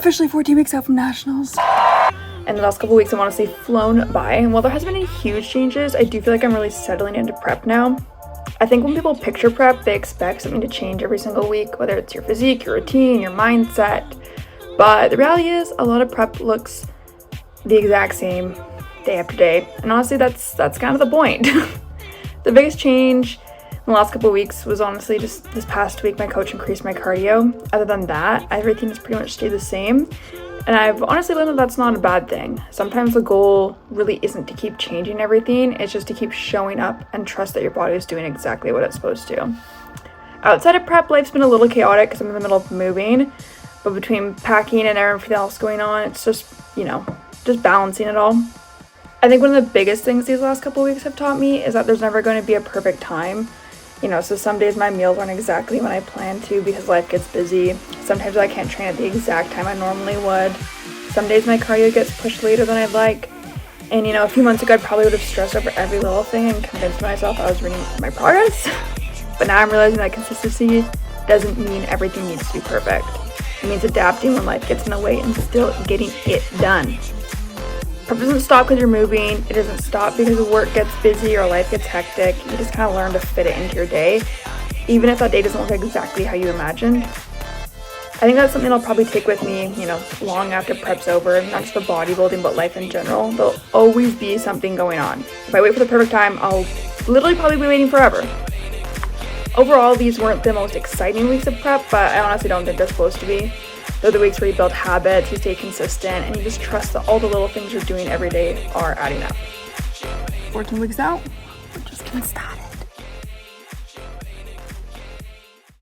officially 14 weeks out from nationals. And the last couple weeks have honestly flown by, and while there hasn't been any huge changes, I do feel like I'm really settling into prep now. I think when people picture prep, they expect something to change every single week, whether it's your physique, your routine, your mindset. But the reality is a lot of prep looks the exact same day after day, and honestly that's kind of the point. The biggest change in the last couple of weeks was honestly just this past week my coach increased my cardio. Other than that, everything has pretty much stayed the same, and I've honestly learned that that's not a bad thing. Sometimes the goal really isn't to keep changing everything, it's just to keep showing up and trust that your body is doing exactly what it's supposed to. Outside of prep, life's been a little chaotic because I'm in the middle of moving, but between packing and everything else going on, it's just, just balancing it all. I think one of the biggest things these last couple of weeks have taught me is that there's never going to be a perfect time. So some days my meals aren't exactly when I plan to because life gets busy. Sometimes I can't train at the exact time I normally would. Some days my cardio gets pushed later than I'd like. And a few months ago I probably would have stressed over every little thing and convinced myself I was reading my progress. But now I'm realizing that consistency doesn't mean everything needs to be perfect. It means adapting when life gets in the way and still getting it done. Prep doesn't stop because you're moving. It doesn't stop because work gets busy or life gets hectic. You just kind of learn to fit it into your day, even if that day doesn't look exactly how you imagined. I think that's something I'll probably take with me, long after prep's over, not just for bodybuilding, but life in general. There'll always be something going on. If I wait for the perfect time, I'll literally probably be waiting forever. Overall, these weren't the most exciting weeks of prep, but I honestly don't think they're supposed to be. They're the weeks where you build habits, you stay consistent, and you just trust that all the little things you're doing every day are adding up. 14 weeks out, we're just getting started.